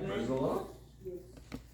Praise the Lord.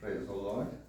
Praise the Lord.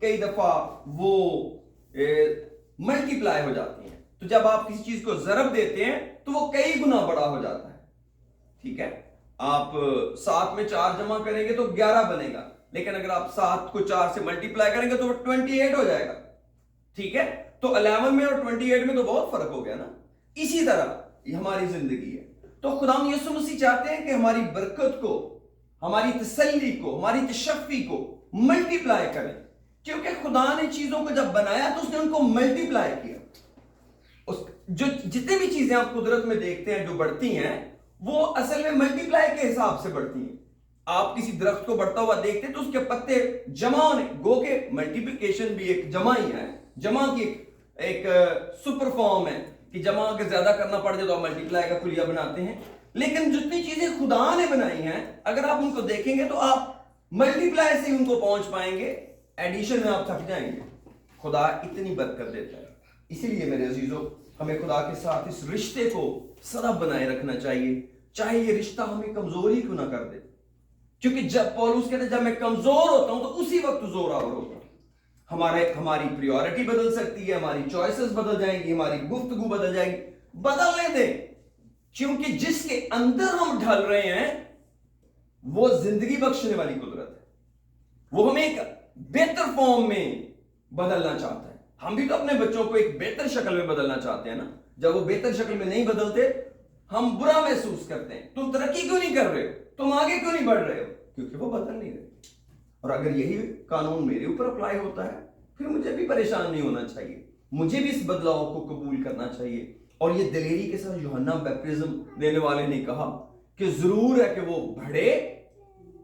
کئی دفعہ وہ ملٹی پلائی ہو جاتی ہیں. تو جب آپ کسی چیز کو ضرب دیتے ہیں تو وہ کئی گنا بڑا ہو جاتا ہے. ٹھیک ہے, آپ 7 میں 4 جمع کریں گے تو 11 بنے گا, لیکن اگر آپ 7 کو 4 سے ملٹی پلائی کریں گے تو وہ 28 ہو جائے گا. ٹھیک ہے, تو 11 میں اور 28 میں تو بہت فرق ہو گیا نا. اسی طرح یہ ہماری زندگی ہے. تو خدا یسوع مسیح چاہتے ہیں کہ ہماری برکت کو, ہماری تسلی کو, ہماری تشفی کو ملٹی پلائی کریں, کیونکہ خدا نے چیزوں کو جب بنایا تو اس نے ان کو ملٹی پلائی کیا. جو جتنے بھی چیزیں آپ قدرت میں دیکھتے ہیں جو بڑھتی ہیں وہ اصل میں ملٹی پلائی کے حساب سے بڑھتی ہیں. آپ کسی درخت کو بڑھتا ہوا دیکھتے ہیں تو اس کے پتے جمع ہونے, گو کہ ملٹیپلیکیشن بھی ایک جمع ہی ہے, جمع کی ایک سپر فارم ہے کہ جمع اگر زیادہ کرنا پڑ جائے تو آپ ملٹی پلائی کا کلیہ بناتے ہیں. لیکن جتنی چیزیں خدا نے بنائی ہیں اگر آپ ان کو دیکھیں گے تو آپ ملٹی پلائی سے ان کو پہنچ پائیں گے, ایڈیشن میں آپ تھک جائیں گے. خدا اتنی برکت دیتا ہے. اسی لیے میرے عزیزوں ہمیں خدا کے ساتھ اس رشتے کو سدا بنائے رکھنا چاہیے, چاہے یہ رشتہ ہمیں کمزوری کیوں نہ کر دے. کیونکہ جب پولس کہتے ہیں جب میں کمزور ہوتا ہوں تو اسی وقت زور آور ہوتا ہوں. ہماری پریورٹی بدل سکتی ہے, ہماری چوائسز بدل جائیں گی, ہماری گفتگو بدل جائے گی. بدلنے دیں, کیونکہ جس کے اندر ہم ڈھل رہے ہیں وہ زندگی بخشنے والی قدرت ہے. وہ ہمیں ایک بہتر فارم میں بدلنا چاہتا ہے. ہم بھی تو اپنے بچوں کو ایک بہتر شکل میں بدلنا چاہتے ہیں نا. جب وہ بہتر شکل میں نہیں بدلتے ہم برا محسوس کرتے ہیں. تم ترقی کیوں نہیں کر رہے ہو, تم آگے کیوں نہیں بڑھ رہے ہو, کیونکہ وہ بدل نہیں رہے. اور اگر یہی قانون میرے اوپر اپلائی ہوتا ہے پھر مجھے بھی پریشان نہیں ہونا چاہیے, مجھے بھی اس بدلاؤ کو قبول کرنا چاہیے. اور یہ دلیری کے ساتھ یوحنا بیپٹزم دینے والے نے کہا کہ ضرور ہے کہ وہ بڑھے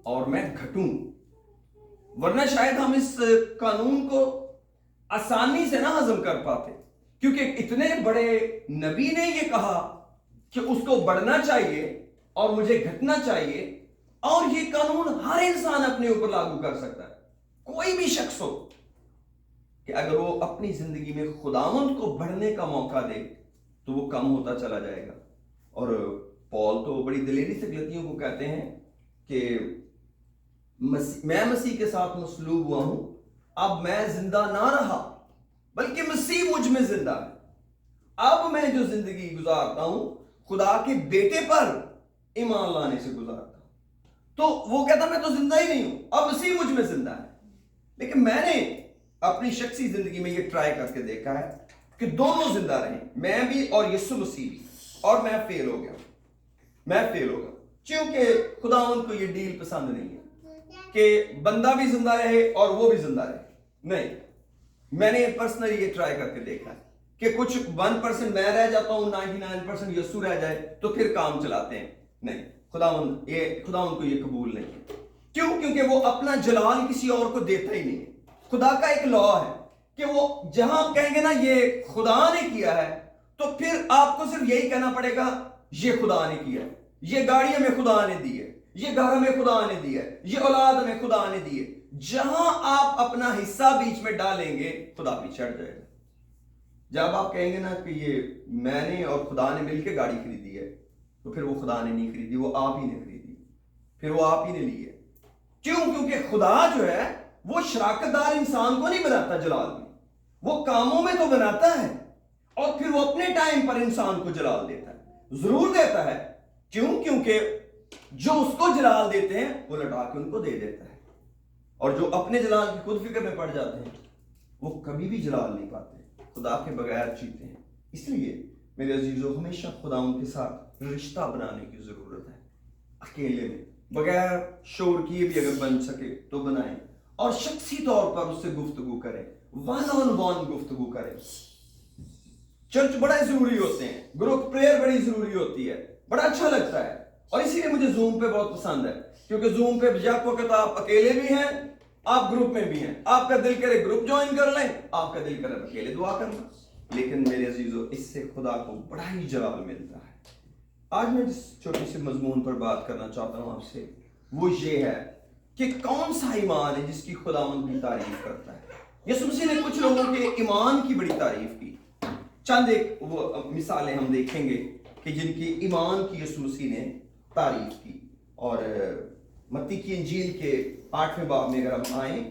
اور میں گھٹوں, ورنہ شاید ہم اس قانون کو آسانی سے نہ ہضم کر پاتے, کیونکہ اتنے بڑے نبی نے یہ کہا کہ اس کو بڑھنا چاہیے اور مجھے گھٹنا چاہیے, اور یہ قانون ہر انسان اپنے اوپر لاگو کر سکتا ہے. کوئی بھی شخص ہو کہ اگر وہ اپنی زندگی میں خداوند کو بڑھنے کا موقع دے تو وہ کم ہوتا چلا جائے گا. اور پول تو بڑی دلیری سے غلطیوں کو کہتے ہیں کہ میں مسیح کے ساتھ مصلوب ہوا ہوں, اب میں زندہ نہ رہا بلکہ مسیح مجھ میں زندہ ہے. اب میں جو زندگی گزارتا ہوں خدا کے بیٹے پر ایمان لانے سے گزارتا ہوں. تو وہ کہتا میں تو زندہ ہی نہیں ہوں, اب مسیح مجھ میں زندہ ہے. لیکن میں نے اپنی شخصی زندگی میں یہ ٹرائی کر کے دیکھا ہے کہ دونوں زندہ رہیں, میں بھی اور یسوع مسیح بھی, اور میں فیل ہو گیا. کیونکہ خداوند کو یہ ڈیل پسند نہیں ہے کہ بندہ بھی زندہ رہے اور وہ بھی زندہ رہے. نہیں, میں نے پرسنلی یہ ٹرائی کر کے دیکھا ہے کہ کچھ 1% میں رہ جاتا ہوں, 99% یسوع رہ جائے تو پھر کام چلاتے ہیں. نہیں, خداوند کو یہ قبول نہیں ہے. کیوں؟ کیونکہ وہ اپنا جلال کسی اور کو دیتا ہی نہیں ہے. خدا کا ایک لا ہے کہ وہ جہاں کہیں گے نا یہ خدا نے کیا ہے تو پھر آپ کو صرف یہی کہنا پڑے گا یہ خدا نے کیا ہے, یہ گاڑی ہمیں خدا نے دی ہے, یہ گھر ہمیں خدا نے دی ہے, یہ اولاد ہمیں خدا نے دی ہے. جہاں آپ اپنا حصہ بیچ میں ڈالیں گے خدا پیچھے ہٹ جائے گا. جب آپ کہیں گے نا کہ یہ میں نے اور خدا نے مل کے گاڑی خریدی ہے تو پھر وہ خدا نے نہیں خریدی, وہ آپ ہی نے خریدی, پھر وہ آپ ہی نے لی ہے. کیوں؟ کیونکہ خدا جو ہے وہ شراکت دار انسان کو نہیں بناتا جلال میں, وہ کاموں میں تو بناتا ہے اور پھر وہ اپنے ٹائم پر انسان کو جلال دیتا ہے. ضرور دیتا ہے. کیوں؟ کیونکہ جو اس کو جلال دیتے ہیں وہ لٹا کے ان کو دے دیتا ہے, اور جو اپنے جلال کی خود فکر میں پڑ جاتے ہیں وہ کبھی بھی جلال نہیں پاتے, خدا کے بغیر جیتے ہیں. اس لیے میرے عزیزو ہمیشہ خدا ان کے ساتھ رشتہ بنانے کی ضرورت ہے. اکیلے میں بغیر شور کیے بھی اگر بن سکے تو بنائیں, اور شخصی طور پر اس سے گفتگو کریں, ون آن ون گفتگو کریں. چرچ بڑا ضروری ہوتے ہیں, گروپ پریئر بڑی ضروری ہوتی ہے, بڑا اچھا لگتا ہے. اور اسی لیے مجھے زوم پہ بہت پسند ہے, کیونکہ زوم پہ جب وقت آپ اکیلے بھی ہیں آپ گروپ میں بھی ہیں, آپ کا دل کرے گروپ جوائن کر لیں, آپ کا دل کرے اکیلے دعا کرنا. لیکن میرے عزیزو اس سے خدا کو بڑا ہی جلال ملتا ہے. آج میں جس چھوٹی سی مضمون پر بات کرنا چاہتا ہوں آپ سے وہ یہ ہے کہ کون سا ایمان ہے جس کی خداوند بھی تعریف کرتا ہے. یسوع مسیح نے کچھ لوگوں کے ایمان کی بڑی تعریف کی. چند ایک وہ مثالیں ہم دیکھیں گے کہ جن کی ایمان کی یسوع مسیح نے تعریف کی. اور متی کی انجیل کے 8ویں باب میں اگر ہم آئیں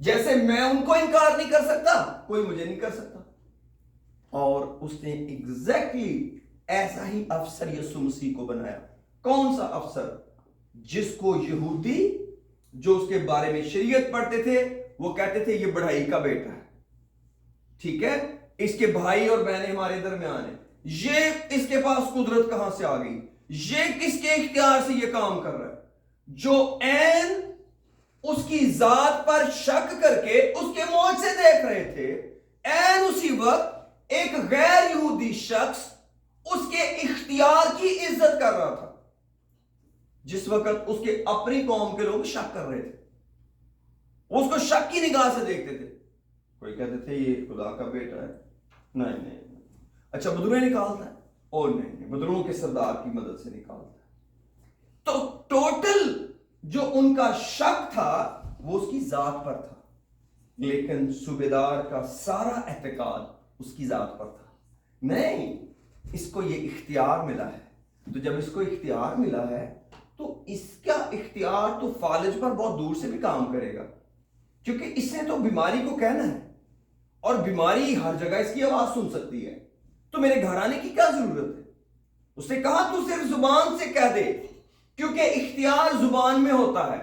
جیسے میں ان کو انکار نہیں کر سکتا کوئی مجھے نہیں کر سکتا. اور اس نے ایگزیکٹلی ایسا ہی افسر یسوع مسیح کو بنایا. کون سا افسر؟ جس کو یہودی جو اس کے بارے میں شریعت پڑھتے تھے وہ کہتے تھے یہ بڑھائی کا بیٹا ہے, ٹھیک ہے, اس کے بھائی اور بہنیں ہمارے درمیان ہیں, یہ اس کے پاس قدرت کہاں سے آ گئی, یہ کس کے اختیار سے یہ کام کر رہا ہے. جو عین اس کی ذات پر شک کر کے اس کے موج سے دیکھ رہے تھے, عین اسی وقت ایک غیر یہودی شخص اس کے اختیار کی عزت کر رہا تھا, جس وقت اس کے اپنی قوم کے لوگ شک کر رہے تھے, اس کو شک کی نگاہ سے دیکھتے تھے. کوئی کہتے تھے یہ خدا کا بیٹا ہے, نہیں. اچھا بدرویں نکالتا ہے, اور نہیں, بدروں کے سردار کی مدد سے نکالتا ہے. تو ٹوٹل جو ان کا شک تھا وہ اس کی ذات پر تھا, لیکن صوبیدار کا سارا اعتقاد اس کی ذات پر تھا. نہیں, اس کو یہ اختیار ملا ہے, تو جب اس کو اختیار ملا ہے تو اس کا اختیار تو فالج پر بہت دور سے بھی کام کرے گا, کیونکہ اس نے تو بیماری کو کہنا ہے, اور بیماری ہر جگہ اس کی آواز سن سکتی ہے. تو میرے گھر آنے کی کیا ضرورت ہے؟ اس نے کہا تو صرف زبان سے کہہ دے, کیونکہ اختیار زبان میں ہوتا ہے,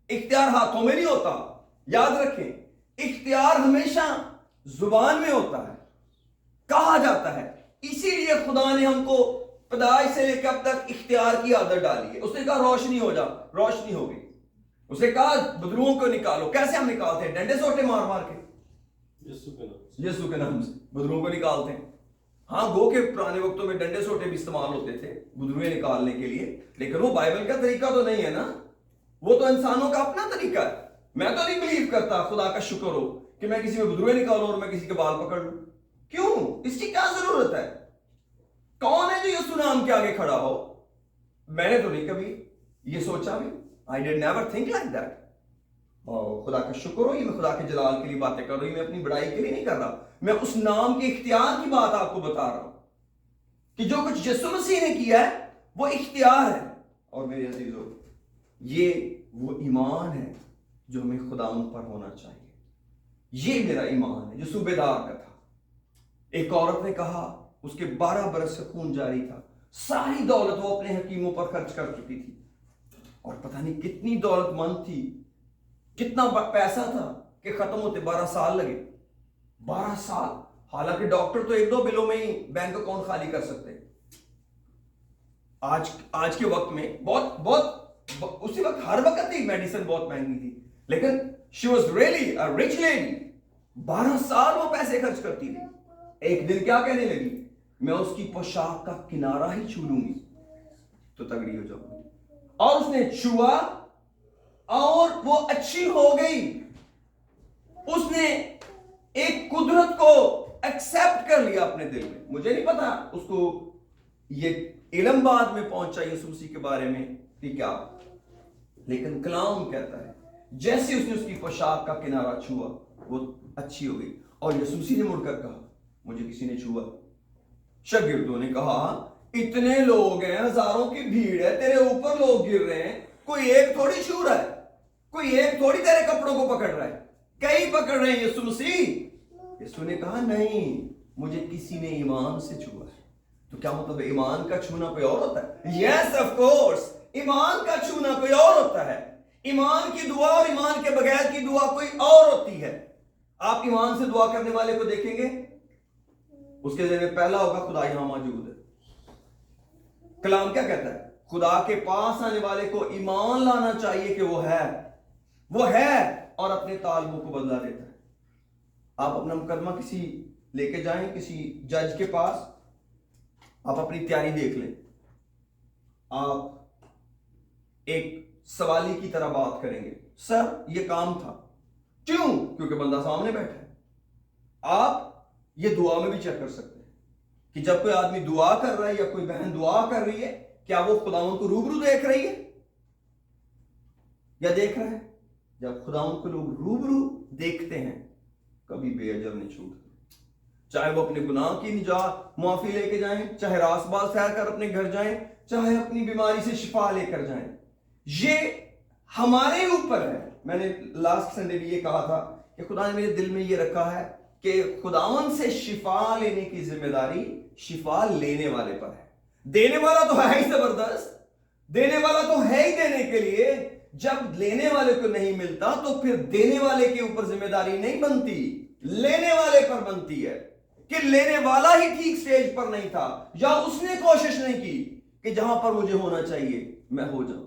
اختیار ہاتھوں میں نہیں ہوتا. یاد رکھیں, اختیار ہمیشہ زبان میں ہوتا ہے, کہا جاتا ہے. اسی لیے خدا نے ہم کو پیدائش سے لے کے اب تک اختیار کی عادت ڈالی ہے. اس نے کہا روشنی ہو جا, روشنی ہو گئی. اس نے کہا بدروؤں کو نکالو. کیسے ہم نکالتے ہیں؟ ڈنڈے سوٹے مار مار کے, یسوع کے نام سے بدروؤں کو نکالتے ہیں. ہاں گو کہ پرانے وقتوں میں ڈنڈے سوٹے بھی استعمال ہوتے تھے بدرویں نکالنے کے لیے, لیکن وہ بائبل کا طریقہ تو نہیں ہے نا, وہ تو انسانوں کا اپنا طریقہ ہے. میں تو نہیں بلیو کرتا, خدا کا شکر ہو, کہ میں کسی میں بدرویں نکالوں اور میں کسی کے بال پکڑ لوں. کیوں؟ اس کی کیا ضرورت ہے؟ کون ہے جو یسوع نام کے آگے کھڑا ہو؟ میں نے تو نہیں کبھی یہ سوچا بھی. I did never think like that. خدا کا شکر ہو, یہ میں خدا کے جلال کے لیے باتیں کر رہی ہوں, میں اپنی بڑائی کے لیے نہیں کر رہا. میں اس نام کے اختیار کی بات آپ کو بتا رہا ہوں کہ جو کچھ یسوع مسیح نے کیا ہے وہ اختیار ہے. اور میرے عزیزو, یہ وہ ایمان ہے جو ہمیں خدا ان پر ہونا چاہیے. یہ میرا ایمان ہے جو صوبیدار کا تھا. ایک عورت نے کہا اس کے 12 برس سے خون جاری تھا, ساری دولت وہ اپنے حکیموں پر خرچ کر چکی تھی, اور پتہ نہیں کتنی دولت مند تھی, کتنا پیسہ تھا کہ ختم ہوتے 12 سال لگے. 12 سال, حالانکہ ڈاکٹر تو 1-2 بلوں میں ہی بینک اکاؤنٹ خالی کر سکتے. آج کے وقت میں بہت اسی وقت ہر وقت ہی میڈیسن بہت مہنگی تھی, لیکن she was really a rich lady. 12 سال وہ پیسے خرچ کرتی تھی. ایک دن کیا کہنے لگی, میں اس کی پوشاک کا کنارہ ہی چھو لوں گی تو تگڑی ہو جاؤں گی. اور اس نے چھوا اور وہ اچھی ہو گئی. اس نے ایک قدرت کو ایکسپٹ کر لیا اپنے دل میں. مجھے نہیں پتا اس کو یہ علم بعد میں پہنچا یسوع مسیح کے بارے میں کہ کیا, لیکن کلام کہتا ہے جیسے اس نے اس کی پوشاک کا کنارہ چھوا وہ اچھی ہو گئی. اور یسوع مسیح نے مڑ کر کہا مجھے کسی نے چھوا. شاگردوں نے کہا اتنے لوگ ہیں, ہزاروں کی بھیڑ ہے, تیرے اوپر لوگ گر رہے ہیں, کوئی ایک تھوڑی چھو رہا ہے, کوئی ایک تھوڑی تیرے کپڑوں کو پکڑ رہا ہے, کئی پکڑ رہے ہیں. یسوع مسیح, یسوع نے کہا نہیں, مجھے کسی نے ایمان سے چھوا ہے. تو کیا مطلب ایمان کا چھونا کوئی اور ہوتا ہے؟ یس آف کورس, ایمان کا چھونا کوئی اور ہوتا ہے. ایمان کی دعا اور ایمان کے بغیر کی دعا کوئی اور ہوتی ہے. آپ ایمان سے دعا کرنے والے کو دیکھیں گے, اس کے ذہن میں پہلا ہوگا خدا یہاں موجود ہے. کلام کیا کہتا ہے؟ خدا کے پاس آنے والے کو ایمان لانا چاہیے کہ وہ ہے اور اپنے طالبوں کو بدلا دیتا ہے. آپ اپنا مقدمہ کسی لے کے جائیں کسی جج کے پاس, آپ اپنی تیاری دیکھ لیں, آپ ایک سوالی کی طرح بات کریں گے, سر یہ کام تھا. کیوں؟ کیونکہ بندہ سامنے بیٹھا ہے. آپ یہ دعا میں بھی چیک کر سکتے ہیں کہ جب کوئی آدمی دعا کر رہا ہے یا کوئی بہن دعا کر رہی ہے, کیا وہ خداوند کو روبرو دیکھ رہی ہے یا دیکھ رہا ہے؟ جب خداوند کو لوگ روبرو دیکھتے ہیں کبھی بے اجر نہیں چھوٹتے, چاہے وہ اپنے گناہ کی نجات معافی لے کے جائیں, چاہے راست باز سیر کر اپنے گھر جائیں, چاہے اپنی بیماری سے شفا لے کر جائیں. یہ ہمارے اوپر ہے. میں نے لاسٹ سنڈے بھی یہ کہا تھا کہ خدا نے میرے دل میں یہ رکھا ہے کہ خداوند سے شفا لینے کی ذمہ داری شفا لینے والے پر ہے. دینے والا تو ہے ہی زبردست، دینے والا تو ہے ہی دینے کے لیے. جب لینے والے کو نہیں ملتا تو پھر دینے والے کے اوپر ذمہ داری نہیں بنتی، لینے والے پر بنتی ہے. کہ لینے والا ہی ٹھیک سٹیج پر نہیں تھا، یا اس نے کوشش نہیں کی کہ جہاں پر مجھے ہونا چاہیے میں ہو جاؤں.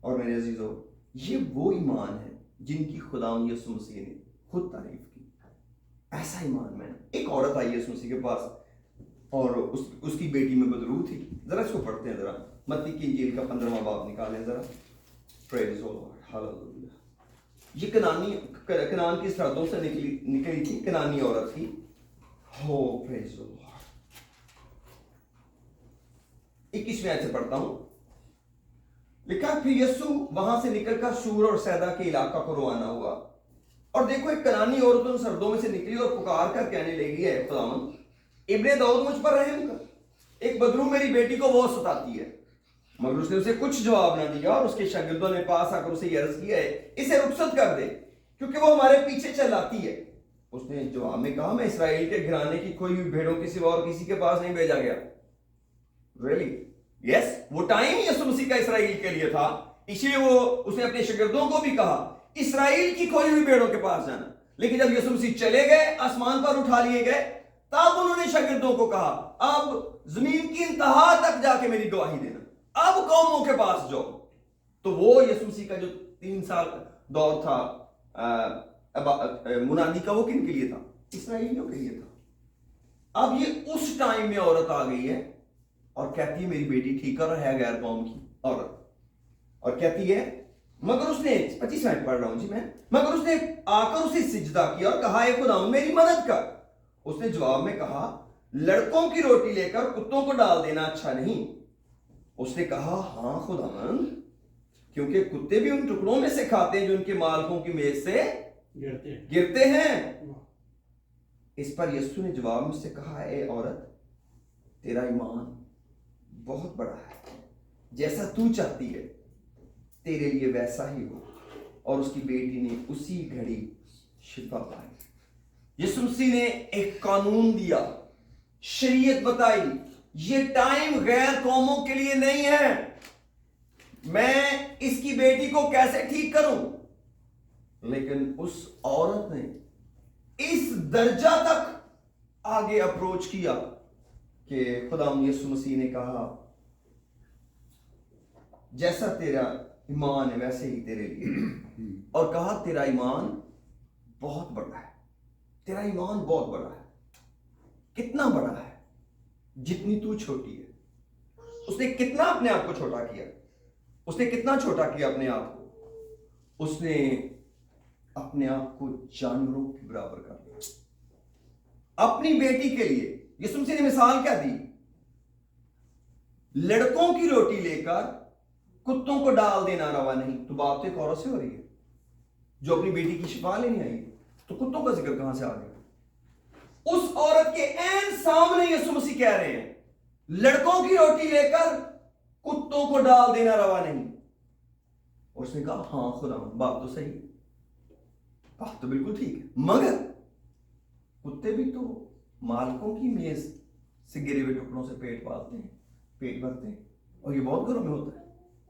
اور میرے عزیزو، یہ وہ ایمان ہے جن کی خداوند یسوع مسیح نے خود تعریف کی. ایسا ایمان میں ایک عورت آئی یسوع مسیح کے پاس اور اس کی بیٹی میں بدرو تھی. ذرا اس کو پڑھتے ہیں، ذرا متی کی انجیل کا 15واں باب نکالیں ذرا. پریز دی لارڈ، ہاللویا. یہ کنعان کی سرحدوں سے نکلی تھی، کنعانی عورت تھی. ہو پریز دی لارڈ. 21ویں آیت سے پڑھتا ہوں. لکھا پھر یسوع وہاں سے نکل کر شور اور سیدا کے علاقہ کو روانہ ہوا، اور دیکھو ایک کنعانی عورت ان سردوں میں سے نکلی اور پکار کر کہنے لگی ہے خداوند ابن داؤد مجھ پر رحم کر، ایک بدرو میری بیٹی کو بہت ستاتی ہے. مگر اس نے اسے کچھ جواب نہ دیا، اور اس کے شاگردوں نے پاس آ کر اسے یہ عرض کیا ہے اسے رخصت کر دے کیونکہ وہ ہمارے پیچھے چلاتی ہے. اس نے جواب میں کہا میں اسرائیل کے گھرانے کی کھوئی ہوئی بھیڑوں کے سوا اور کسی کے پاس نہیں بھیجا گیا. ریلی یس، وہ ٹائم یسوع مسیح کا اسرائیل کے لیے تھا، اسی لیے اس نے اپنے شاگردوں کو بھی کہا اسرائیل کی کھوئی ہوئی بھیڑوں کے پاس جانا. لیکن جب یسوع مسیح چلے گئے، آسمان پر اٹھا لیے گئے، تب انہوں نے شاگردوں کو کہا اب زمین کی انتہا تک جا کے میری گواہی دینا، اب قوموں کے پاس جاؤ. تو وہ یسوع مسیح کا جو 3 سال دور تھا منادی کا، وہ کن کے لیے تھا؟ اسرائیلیوں کے لیے تھا. اب یہ اس ٹائم میں عورت آ گئی ہے اور کہتی ہے میری بیٹی ٹھیک کر ہے، غیر قوم کی عورت، اور کہتی ہے مگر اس نے 25 منٹ پڑھ رہا ہوں جی میں، مگر اس نے آ کر اسے سجدہ کیا اور کہا اے خداوند میری مدد کر. اس نے جواب میں کہا لڑکوں کی روٹی لے کر کتوں کو ڈال دینا اچھا نہیں. اس نے کہا ہاں خداوند، کیونکہ کتے بھی ان ٹکڑوں میں سے کھاتے ہیں جو ان کے مالکوں کی میز سے گرتے ہیں. اس پر یسوع نے جواب میں سے کہا اے عورت تیرا ایمان بہت بڑا ہے، جیسا تو چاہتی ہے تیرے لیے ویسا ہی ہو. اور اس کی بیٹی نے اسی گھڑی شفا پائی. یسوع مسیح نے ایک قانون دیا، شریعت بتائی، یہ ٹائم غیر قوموں کے لیے نہیں ہے، میں اس کی بیٹی کو کیسے ٹھیک کروں. لیکن اس عورت نے اس درجہ تک آگے اپروچ کیا کہ خداوند یسوع مسیح نے کہا جیسا تیرا ایمان ہے ویسے ہی تیرے لیے، اور کہا تیرا ایمان بہت بڑا ہے، تیرا ایمان بہت بڑا ہے. کتنا بڑا ہے؟ جتنی تو چھوٹی ہے. اس نے کتنا اپنے آپ کو چھوٹا کیا، اس نے کتنا چھوٹا کیا اپنے آپ کو. اس نے اپنے آپ کو جانوروں کے برابر کر دیا اپنی بیٹی کے لیے. یسوع مسیح نے مثال کیا دی؟ لڑکوں کی روٹی لے کر کتوں کو ڈال دینا روا نہیں. تو بات تو ایک عورت سے ہو رہی ہے جو اپنی بیٹی کی شفا لینے آئی، تو کتوں کا ذکر کہاں سے آ گیا؟ اس عورت کے عین سامنے یسوع مسیح کہہ رہے ہیں لڑکوں کی روٹی لے کر کتوں کو ڈال دینا روا نہیں. اور اس نے کہا ہاں خدا بات تو صحیح، بات تو بالکل ٹھیک ہے، مگر کتے بھی تو مالکوں کی میز سے گرے ہوئے ٹکڑوں سے پیٹ پالتے ہیں، پیٹ بھرتے ہیں. اور یہ بہت گھروں میں ہوتا ہے،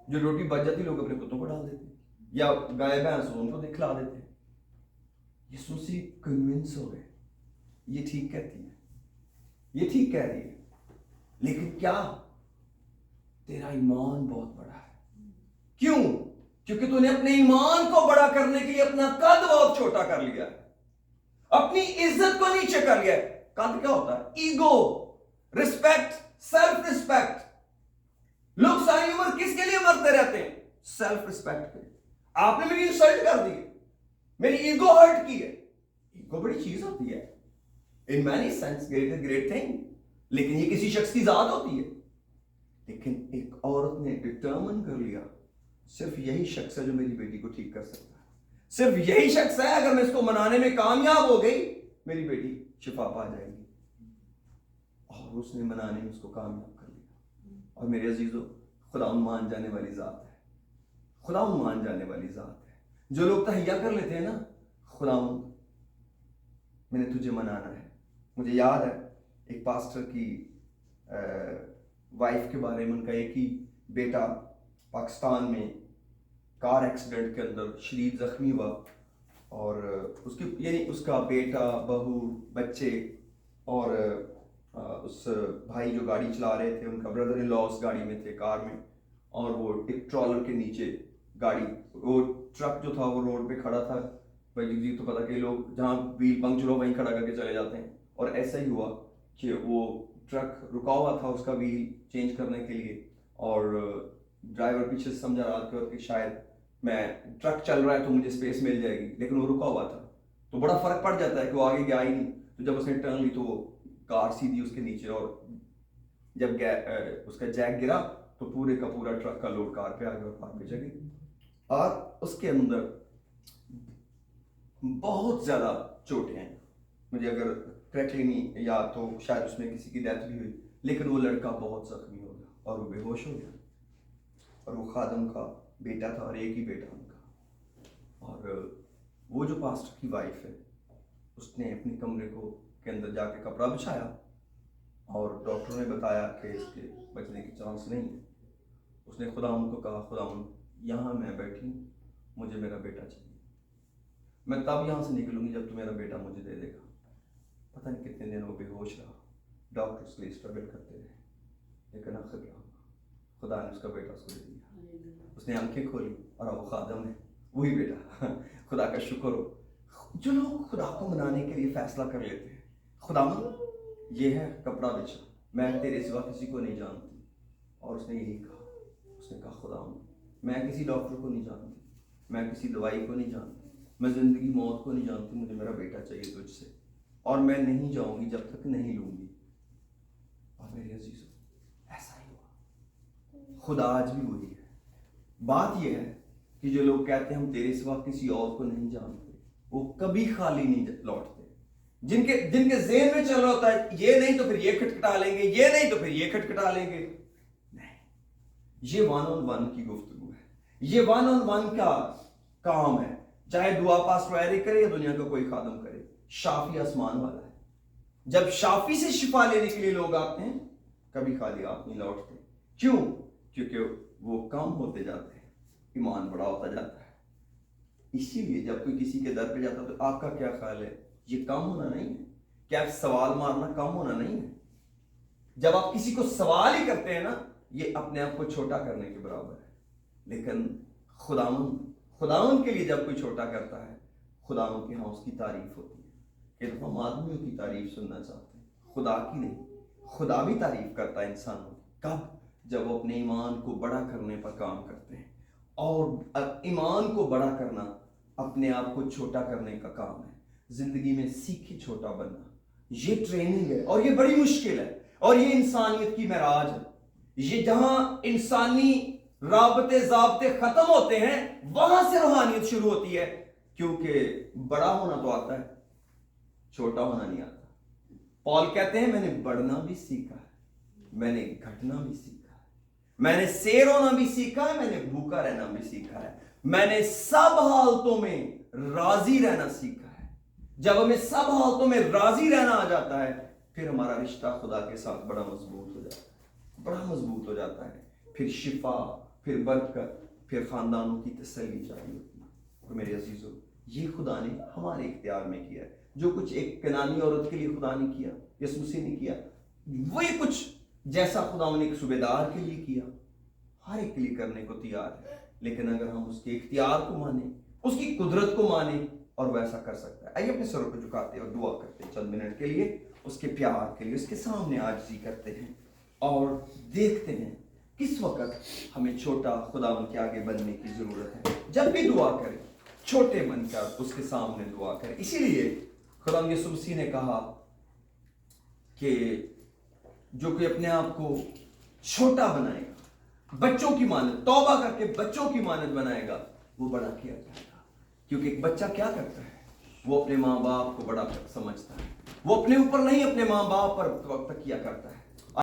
جو روٹی بچ جاتی لوگ اپنے کتوں کو ڈال دیتے ہیں یا گائے بھینس ان کو دکھلا دیتے ہیں. یسوع مسیح کنونس ہو گئے یہ ٹھیک کہتی ہے، یہ ٹھیک کہہ رہی ہے، لیکن کیا تیرا ایمان بہت بڑا ہے. کیوں؟ کیونکہ تو نے اپنے ایمان کو بڑا کرنے کے لیے اپنا قد بہت چھوٹا کر لیا ہے، اپنی عزت کو نیچے کر لیا ہے. قد کیا ہوتا ہے؟ Ego, respect, self respect. لوگ ساری عمر کس کے لیے مرتے رہتے ہیں؟ سیلف رسپیکٹ کے. آپ نے میری انسلٹ کر دی، میری ایگو ہرٹ کی ہے. ایگو بڑی چیز ہوتی ہے، in many sense great thing، لیکن یہ کسی شخص کی ذات ہوتی ہے. لیکن ایک عورت نے ڈٹرمن کر لیا صرف یہی شخص ہے جو میری بیٹی کو ٹھیک کر سکتا ہے، صرف یہی شخص ہے اگر میں اس کو منانے میں کامیاب ہو گئی میری بیٹی شفا پا جائے گی. اور اس نے منانے میں اس کو کامیاب کر لیا. اور میرے عزیزو، خداوند مان جانے والی ذات ہے، خداوند مان جانے والی ذات ہے. جو لوگ تہیا کر لیتے ہیں نا خداوند میں نے تجھے منانا ہے. مجھے یاد ہے ایک پاسٹر کی وائف کے بارے میں، ان کا ایک ہی بیٹا پاکستان میں کار ایکسیڈنٹ کے اندر شدید زخمی ہوا، اور اس کی یعنی اس کا بیٹا، بہو، بچے اور اس بھائی جو گاڑی چلا رہے تھے، ان کا بردر ان لا اس گاڑی میں تھے، کار میں، اور وہ ایک ٹرالر کے نیچے گاڑی، وہ ٹرک جو تھا وہ روڈ پہ کھڑا تھا. بھائی جی تو پتہ کہ لوگ جہاں ویل پنکچر ہو وہیں کھڑا کر کے چلے جاتے ہیں، اور ایسا ہی ہوا کہ وہ ٹرک رکا ہوا تھا اس کا ویل چینج کرنے کے لیے، اور ڈرائیور پیچھے سے سمجھا رہا تھا کہ شاید میں ٹرک چل رہا ہے تو مجھے اسپیس مل جائے گی، لیکن وہ رکا ہوا تھا. تو بڑا فرق پڑ جاتا ہے کہ وہ آگے گیا ہی نہیں. تو جب اس نے ٹرن لی تو وہ کار سیدھی اس کے نیچے، اور جب اس کا جیک گرا تو پورے کا پورا ٹرک کا لوڈ کار پہ آ گیا اور کار پہ جگہ. اور اس کے اندر بہت زیادہ چوٹیں ہیں، مجھے اگر کریکٹلی نہیں یاد تو شاید اس میں کسی کی ڈیتھ بھی ہوئی، لیکن وہ لڑکا بہت زخمی ہو گیا اور وہ بے ہوش ہو گیا. اور وہ خادم کا بیٹا تھا، اور ایک ہی بیٹا ان کا. اور وہ جو پاسٹر کی وائف ہے، اس نے اپنے کمرے کے اندر جا کے کپڑا بچھایا، اور ڈاکٹر نے بتایا کہ اس کے بچنے کے چانس نہیں ہے. اس نے خداوند کو کہا، خداوند یہاں میں بیٹھی ہوں، مجھے میرا بیٹا چاہیے. میں تب یہاں سے نکلوں گی جب تو میرا بیٹا مجھے دے دے گا. پتہ نہیں کتنے دن وہ بے ہوش رہا، ڈاکٹر اس کے لیے اسٹرگل کرتے رہے، لیکن آخر کیا ہوا، خدا نے اس کا بیٹا اس کو دے دیا. اس نے آنکھیں کھولی اور اب وہ خادم ہے، وہی بیٹا. خدا کا شکر ہو. جو لوگ خدا کو منانے کے لیے فیصلہ کر لیتے ہیں، خداوند یہ ہے کپڑا بچھا، میں تیرے سوا کسی کو نہیں جانتی. اور اس نے یہی کہا، اس نے کہا خداوند میں کسی ڈاکٹر کو نہیں جانتی، میں کسی دوائی کو نہیں جانتی، میں زندگی موت کو نہیں جانتی، مجھے میرا بیٹا چاہیے تجھ سے، اور میں نہیں جاؤں گی جب تک نہیں لوں گی. اور میرے عزیزو ایسا ہی ہوا. خدا آج بھی وہی ہے. بات یہ ہے کہ جو لوگ کہتے ہیں ہم تیرے سوا کسی اور کو نہیں جانتے، وہ کبھی خالی نہیں لوٹتے. جن کے ذہن میں چل رہا ہوتا ہے یہ نہیں تو پھر یہ کھٹکھٹا لیں گے، یہ نہیں تو پھر یہ کھٹکھٹا لیں گے. نہیں، یہ ون آن ون کی گفتگو ہے، یہ ون آن ون کا کام ہے. چاہے دعا پاس وائرے کرے یا دنیا کا کوئی خادم کرے، شافی آسمان والا ہے. جب شافی سے شفا لینے کے لیے لوگ آتے ہیں کبھی خالی آپ نہیں لوٹتے. کیوں؟ کیونکہ وہ کم ہوتے جاتے ہیں، ایمان بڑا ہوتا جاتا ہے. اسی لیے جب کوئی کسی کے در پہ جاتا ہے تو آپ کا کیا خیال ہے؟ یہ کم ہونا نہیں ہے. کیا سوال مارنا کم ہونا نہیں ہے؟ جب آپ کسی کو سوال ہی کرتے ہیں نا، یہ اپنے آپ کو چھوٹا کرنے کے برابر ہے. لیکن خداوند کے لیے جب کوئی چھوٹا کرتا ہے، خداوند کے ہاں اس کی تعریف ہوتی ہے. کہ ہم آدمیوں کی تعریف سننا چاہتے ہیں، خدا کی نہیں. خدا بھی تعریف کرتا ہے انسانوں کی. کب؟ جب وہ اپنے ایمان کو بڑا کرنے پر کام کرتے ہیں. اور ایمان کو بڑا کرنا اپنے آپ کو چھوٹا کرنے کا کام ہے. زندگی میں سیکھے چھوٹا بننا، یہ ٹریننگ ہے، اور یہ بڑی مشکل ہے، اور یہ انسانیت کی معراج ہے. یہ جہاں انسانی رابطے ضابطے ختم ہوتے ہیں وہاں سے روحانیت شروع ہوتی ہے. کیونکہ بڑا ہونا تو آتا ہے، چھوٹا ہونا نہیں آتا. پال کہتے ہیں میں نے بڑھنا بھی سیکھا ہے، میں نے گھٹنا بھی سیکھا ہے، میں نے سیر ہونا بھی سیکھا ہے، میں نے بھوکا رہنا بھی سیکھا ہے، میں نے سب حالتوں میں راضی رہنا سیکھا ہے. جب ہمیں سب حالتوں میں راضی رہنا آ جاتا ہے پھر ہمارا رشتہ خدا کے ساتھ بڑا مضبوط ہو جاتا ہے، بڑا مضبوط ہو جاتا ہے. پھر شفا، پھر برکت، پھر خاندانوں کی تسلی جاری ہوتی ہے. اور میرے عزیزو یہ خدا نے ہمارے اختیار میں کیا ہے. جو کچھ ایک کنانی عورت کے لیے خدا نے کیا، یسوع مسیح نے کیا، وہی کچھ جیسا خدا نے ایک صوبیدار کے لیے کیا، ہر ایک کے لیے کرنے کو تیار ہے. لیکن اگر ہم اس کے اختیار کو مانیں، اس کی قدرت کو مانیں، اور ویسا کر سکتا ہے. آئیے اپنے سروں کو جھکاتے اور دعا کرتے ہیں چند منٹ کے لیے، اس کے پیار کے لیے، اس کے سامنے عاجزی کرتے ہیں اور دیکھتے ہیں کس وقت ہمیں چھوٹا خداوند کے آگے بننے کی ضرورت ہے. جب بھی دعا کریں چھوٹے بن کر اس کے سامنے دعا کریں. اسی لیے خداوند یسوع مسیح نے کہا کہ جو کوئی اپنے آپ کو چھوٹا بنائے گا، بچوں کی مانند، توبہ کر کے بچوں کی مانند بنائے گا، وہ بڑا کیا جائے گا. کیونکہ ایک بچہ کیا کرتا ہے؟ وہ اپنے ماں باپ کو بڑا سمجھتا ہے. وہ اپنے اوپر نہیں، اپنے ماں باپ پر تکیہ کرتا ہے.